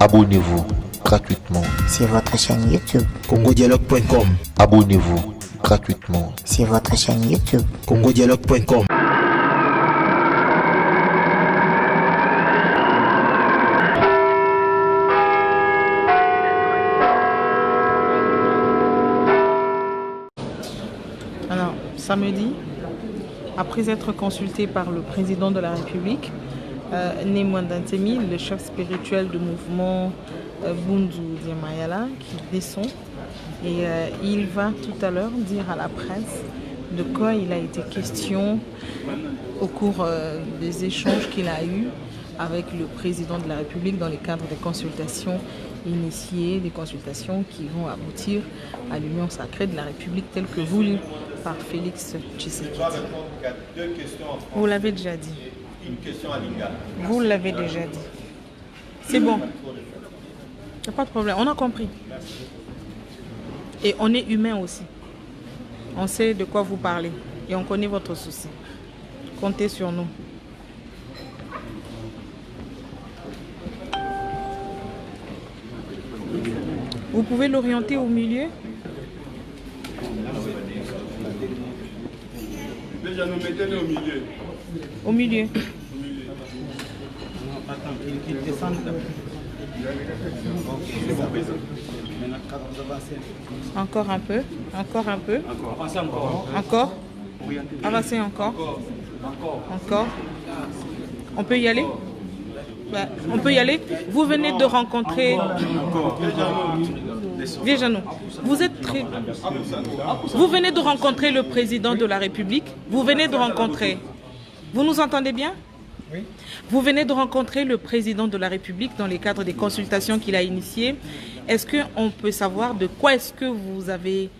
Abonnez-vous gratuitement sur votre chaîne YouTube congodialogue.com. Abonnez-vous gratuitement sur votre chaîne YouTube congodialogue.com. Alors, samedi, après être consulté par le président de la République, Némoin Dantemi, le chef spirituel du mouvement Bundu Diamayala, qui descend, et il va tout à l'heure dire à la presse de quoi il a été question au cours des échanges qu'il a eus avec le président de la République dans le cadre des consultations initiées, des consultations qui vont aboutir à l'union sacrée de la République telle que voulue par Félix Tshisekedi. Vous l'avez déjà dit. Une question à Linga. Vous l'avez déjà dit. C'est bon. Il n'y a pas de problème. On a compris. Et on est humain aussi. On sait de quoi vous parlez. Et on connaît votre souci. Comptez sur nous. Vous pouvez l'orienter au milieu. Déjà, nous mettons au milieu. Au milieu. Attends, qu'il descende là. Encore un peu. Encore un peu. Avancez encore. Encore. Avancez encore. Encore. On peut y aller? On peut y aller. Vous venez de rencontrer... Vieux Jeannot, vous êtes très... Vous venez de rencontrer le président de la République. Vous venez de rencontrer... Vous nous entendez bien? Oui. Vous venez de rencontrer le président de la République dans le cadre des consultations qu'il a initiées. Est-ce qu'on peut savoir de quoi est-ce que vous avez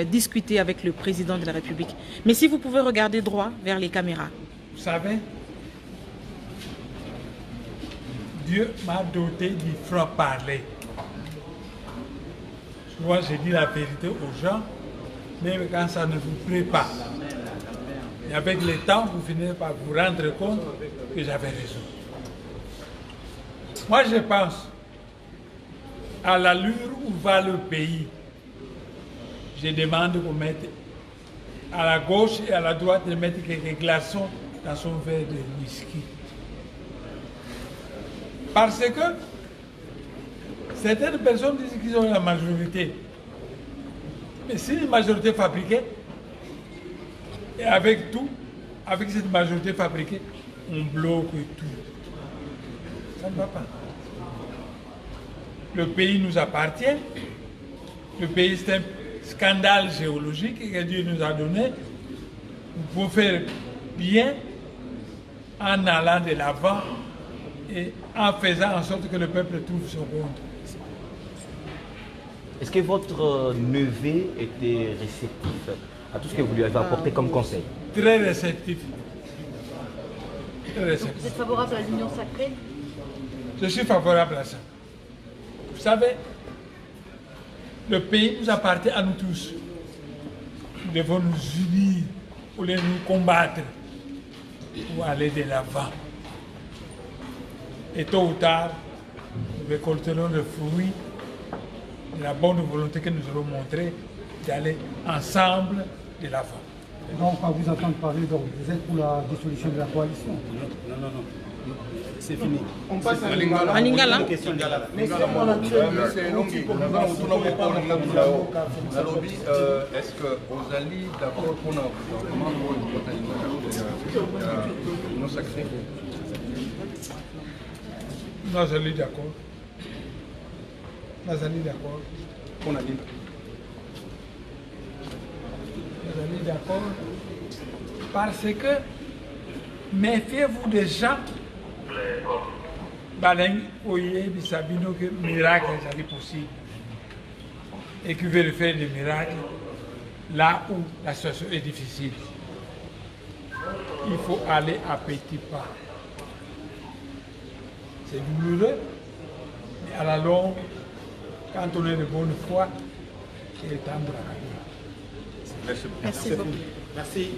discuté avec le président de la République? Mais si vous pouvez regarder droit vers les caméras. Vous savez, Dieu m'a doté du franc-parler. Moi, j'ai dit la vérité aux gens, même quand ça ne vous plaît pas. Et avec le temps, vous finissez par vous rendre compte que j'avais raison. Moi, je pense à l'allure où va le pays. Je demande qu'on mette à la gauche et à la droite de mettre quelques glaçons dans son verre de whisky. Parce que certaines personnes disent qu'ils ont la majorité. Mais si une majorité fabriquée, et avec tout, avec cette majorité fabriquée, on bloque tout. Ça ne va pas. Le pays nous appartient. Le pays, c'est un scandale géologique que Dieu nous a donné. Vous pouvez faire bien en allant de l'avant et en faisant en sorte que le peuple trouve son compte. Est-ce que votre neveu était réceptif à tout ce que vous lui avez apporté comme conseil? Très réceptif. Très réceptif. Vous êtes favorable à l'union sacrée? Je suis favorable à ça. Vous savez, le pays nous appartient à nous tous. Nous devons nous unir pour nous combattre, pour aller de l'avant. Et tôt ou tard, nous récolterons le fruit de la bonne volonté que nous aurons montrée d'aller ensemble de l'avant. Donc, quand vous entendre parler, donc, vous êtes pour la dissolution de la coalition? Non. C'est fini. On passe à Lingala. À Lingala. Nalobi, est-ce que vous allez d'accord pour nous sacré? Non, je suis d'accord. Non, je suis d'accord. On a dit. Je suis d'accord. Parce que méfiez-vous des gens. Balen oye bisabino que miracle est possible. Et qui veulent faire des miracles là où la situation est difficile. Il faut aller à petits pas. C'est douloureux, mais à la longue, quand on est de bonne foi, il est temps de la Merci. Merci beaucoup. Merci.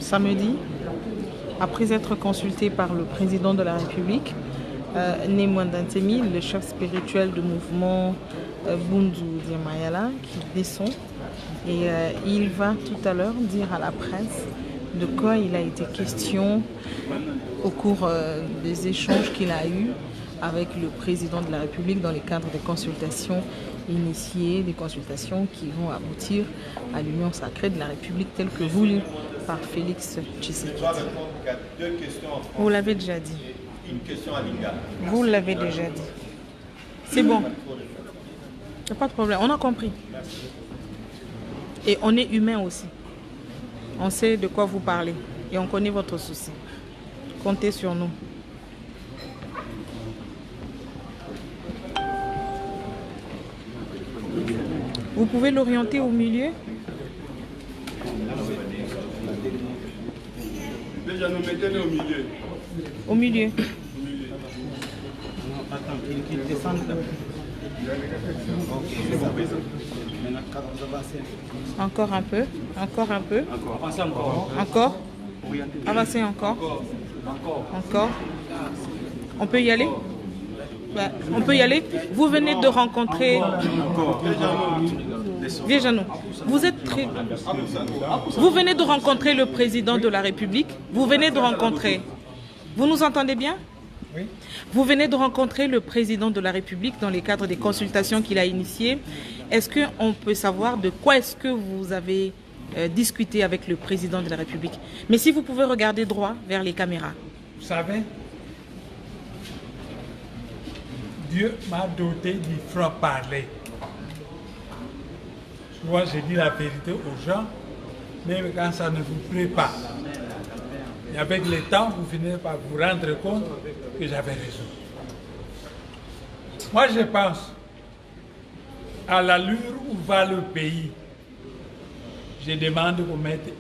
samedi, après être consulté par le président de la République, Né Mwanda Ntemi, le chef spirituel du mouvement Bundu Diamayala, qui descend. Et il va tout à l'heure dire à la presse de quoi il a été question au cours des échanges qu'il a eus avec le président de la République dans le cadre des consultations initiées, des consultations qui vont aboutir à l'union sacrée de la République telle que voulue par Félix Tshisekedi. Vous l'avez déjà dit. Une question à Linga. Vous l'avez déjà dit. C'est bon. Il n'y a pas de problème. On a compris. Et on est humain aussi. On sait de quoi vous parlez. Et on connaît votre souci. Comptez sur nous. Vous pouvez l'orienter au milieu. Déjà, nous mettons au milieu. Au milieu. Non, attends, qu'il descende là. Ok, c'est bon. Maintenant, vous avancez. Encore un peu. Encore un peu. Avancez encore. Encore. Avancez encore. Encore. On peut y aller? Ouais, on peut y aller. Vous venez de rencontrer... Viens, Jeannot. Vous êtes très... Vous venez de rencontrer le président de la République. Vous venez de rencontrer... Vous nous entendez bien? Oui. Vous venez de rencontrer le président de la République dans le cadre des consultations qu'il a initiées. Est-ce qu'on peut savoir de quoi est-ce que vous avez discuté avec le président de la République? Mais si vous pouvez regarder droit vers les caméras. Vous savez, Dieu m'a doté du franc-parler. Souvent, je dis la vérité aux gens, même quand ça ne vous plaît pas. Et avec le temps, vous finissez par vous rendre compte que j'avais raison. Moi, je pense à l'allure où va le pays. Je demande qu'on mette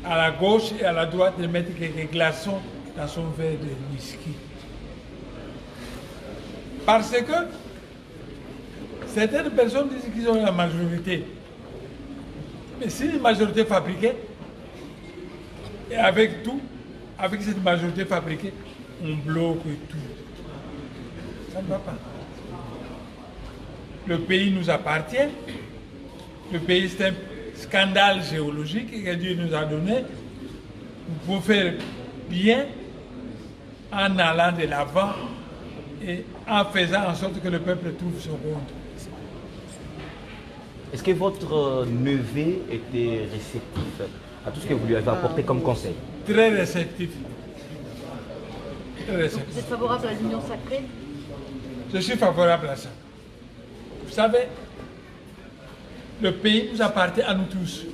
à la gauche et à la droite de mettre quelques glaçons dans son verre de whisky. Parce que certaines personnes disent qu'ils ont la majorité. Mais si une majorité fabriquée, et avec tout, avec cette majorité fabriquée, on bloque tout. Ça ne va pas. Le pays nous appartient. Le pays, c'est un scandale géologique que Dieu nous a donné. Nous pouvons faire bien en allant de l'avant et en faisant en sorte que le peuple trouve son compte. Est-ce que votre neveu était réceptif à tout ce que vous lui avez apporté comme conseil? Très réceptif. Très réceptif. Vous êtes favorable à l'union sacrée? Je suis favorable à ça. Vous savez, le pays nous appartient à nous tous.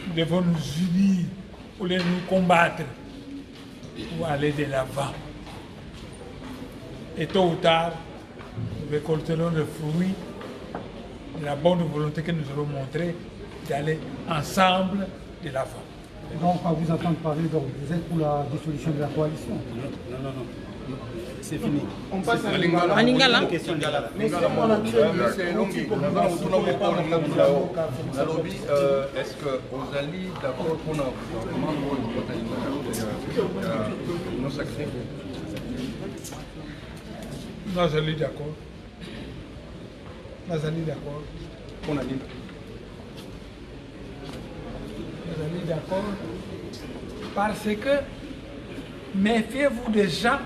Nous devons nous unir pour nous combattre, pour aller de l'avant. Et tôt ou tard, nous récolterons le fruit de la bonne volonté que nous aurons montrée d'aller ensemble de l'avant. Et donc, on va vous entendre parler, donc, vous êtes pour la dissolution de la coalition. Non, non, non. C'est fini. On passe à Lingala. À Lingala. Une question de la Est-ce que vous allez d'accord pour nous sacré? Nous allons d'accord. Nous allons d'accord. On a dit. Nous allons d'accord. Parce que méfiez-vous des gens.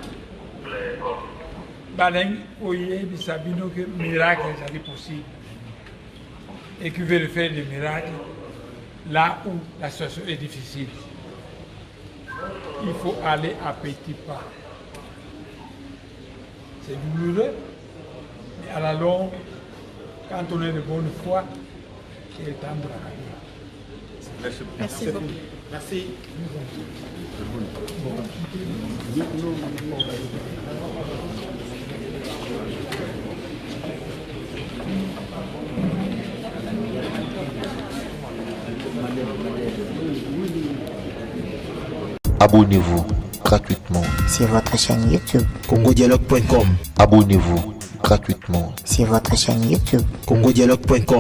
Baleng Oye Bisabino que miracle est possible. Et qui veulent faire des miracles là où la situation est difficile. Il faut aller à petits pas. C'est douloureux, mais à la longue, quand on est de bonne foi, il est temps de la gagner. Merci beaucoup. Merci. Abonnez-vous gratuitement. Sur votre chaîne YouTube. congodialogue.com. Abonnez-vous gratuitement. Sur votre chaîne YouTube. congodialogue.com.